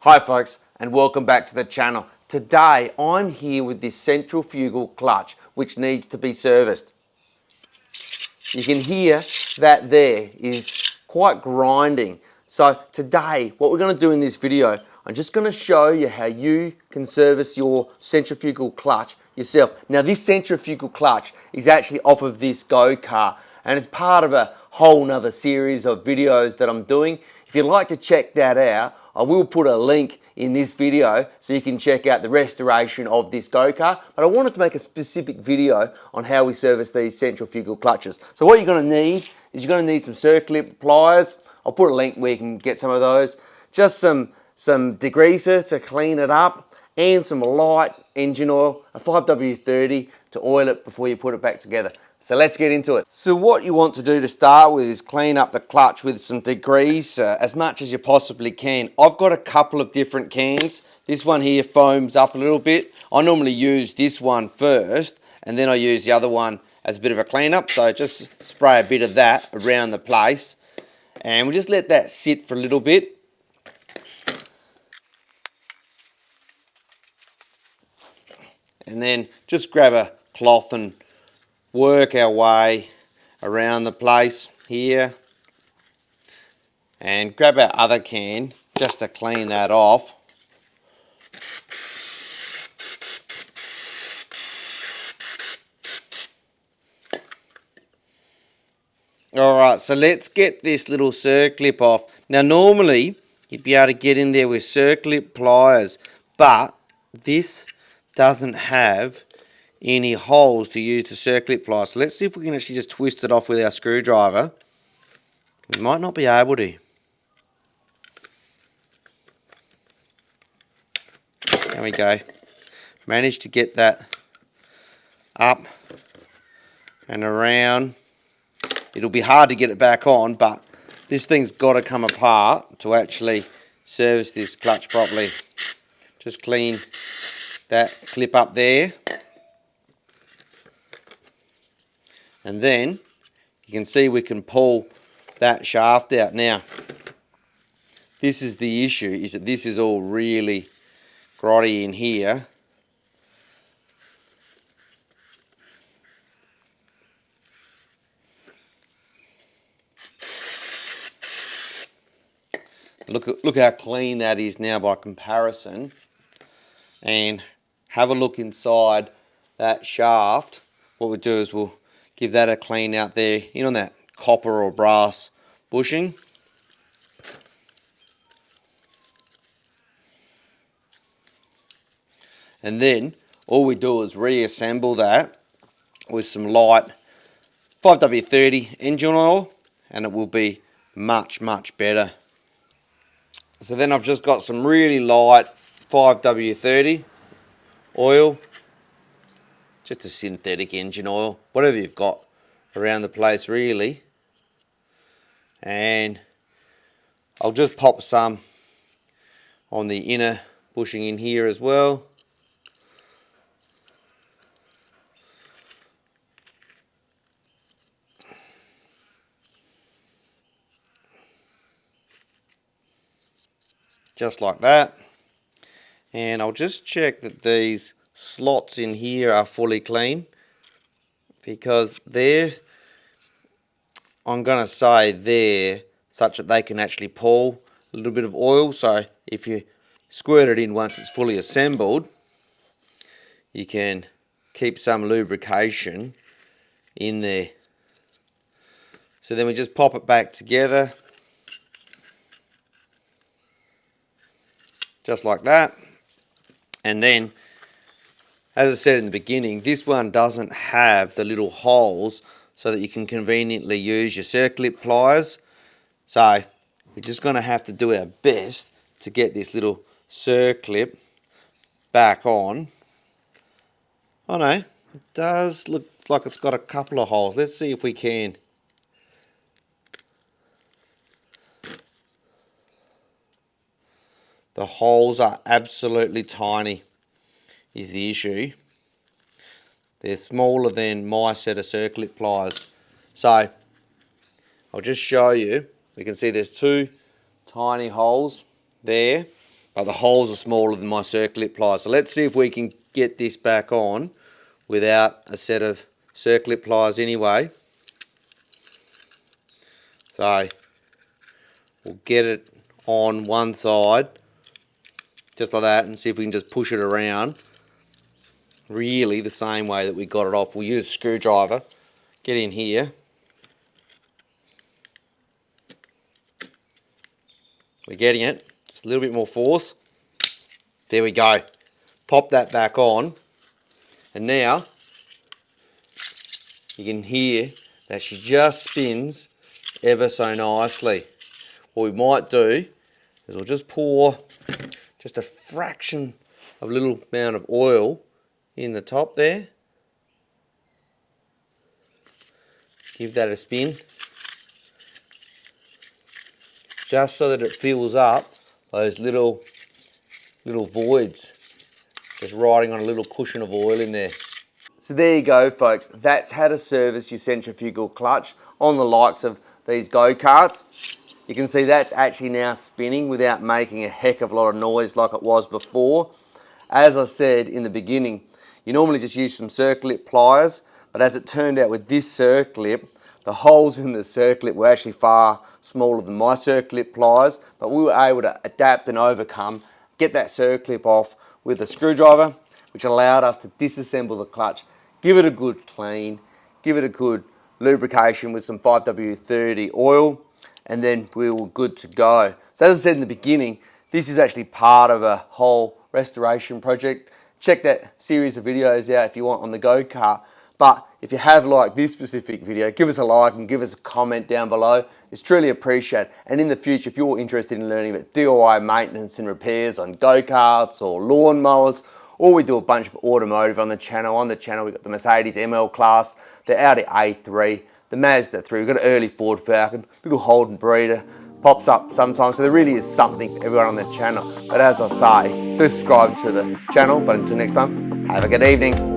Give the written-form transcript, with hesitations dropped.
Hi folks, and welcome back to the channel. Today I'm here with this centrifugal clutch which needs to be serviced. You can hear that there is quite grinding. So today what we're going to do in this video, I'm just going to show you how you can service your centrifugal clutch yourself. Now this centrifugal clutch is actually off of this Go-Kart and it's part of a whole nother series of videos that I'm doing. If you'd like to check that out, I will put a link in this video so you can check out the restoration of this Go-Kart, but I wanted to make a specific video on how we service these centrifugal clutches. So what you're going to need is you're going to need some circlip pliers. I'll put a link where you can get some of those. Just some degreaser to clean it up and some light engine oil, a 5W30 to oil it before you put it back together. So let's get into it. So what you want to do to start with is clean up the clutch with some degreaser as much as you possibly can. I've got a couple of different cans. This one here foams up a little bit. I normally use this one first and then I use the other one as a bit of a cleanup. So just spray a bit of that around the place and we'll just let that sit for a little bit. And then just grab a cloth and work our way around the place here and grab our other can just to clean that off. Alright, so let's get this little circlip off. Now normally you'd be able to get in there with circlip pliers, but this doesn't have any holes to use the circlip pliers. So let's see if we can actually just twist it off with our screwdriver. We might not be able to. There we go. Managed to get that up and around. It'll be hard to get it back on, but this thing's got to come apart to actually service this clutch properly. Just clean that clip up there. And then you can see we can pull that shaft out. Now, this is the issue, is that this is all really grotty in here. Look how clean that is now by comparison. And have a look inside that shaft. What we'll do is we'll give that a clean out there, in on that copper or brass bushing. And then all we do is reassemble that with some light 5W30 engine oil and it will be much better. So then I've just got some really light 5W30 oil, just a synthetic engine oil, whatever you've got around the place really. And I'll just pop some on the inner bushing in here as well. Just like that. And I'll just check that these slots in here are fully clean, because I'm going to say they're such that they can actually pull a little bit of oil. So if you squirt it in once it's fully assembled, you can keep some lubrication in there. So then we just pop it back together, just like that. And then, as I said in the beginning, this one doesn't have the little holes so that you can conveniently use your circlip pliers. So we're just going to have to do our best to get this little circlip back on. Oh no, it does look like it's got a couple of holes. Let's see if we can. The holes are absolutely tiny, is the issue. They're smaller than my set of circlip pliers. So I'll just show you. We can see there's two tiny holes there. but the holes are smaller than my circlip pliers. So let's see if we can get this back on without a set of circlip pliers anyway. So we'll get it on one side, just like that, and see if we can just push it around really the same way that we got it off. We'll use a screwdriver, get in here. We're getting it, just a little bit more force. There we go. Pop that back on, and now you can hear that she just spins ever so nicely. What we might do is we'll just pour just a fraction of a little amount of oil in the top there. Give that a spin, just so that it fills up those little voids, just riding on a little cushion of oil in there. So there you go, folks. That's how to service your centrifugal clutch on the likes of these go-karts. You can see that's actually now spinning without making a heck of a lot of noise like it was before. As I said in the beginning, you normally just use some circlip pliers, but as it turned out with this circlip, the holes in the circlip were actually far smaller than my circlip pliers, but we were able to adapt and overcome, get that circlip off with a screwdriver, which allowed us to disassemble the clutch, give it a good clean, give it a good lubrication with some 5W30 oil, and then we were good to go. So as I said in the beginning, this is actually part of a whole restoration project. Check that series of videos out if you want on the go-kart. But if you have liked this specific video, give us a like and give us a comment down below. It's truly appreciated. And in the future, if you're interested in learning about DIY maintenance and repairs on go-karts or lawnmowers, or we do a bunch of automotive on the channel. On the channel, we've got the Mercedes ML Class, the Audi A3, the Mazda 3, we've got an early Ford Falcon, little Holden Breeder, pops up sometimes. So there really is something for everyone on the channel. But as I say, do subscribe to the channel. But until next time, have a good evening.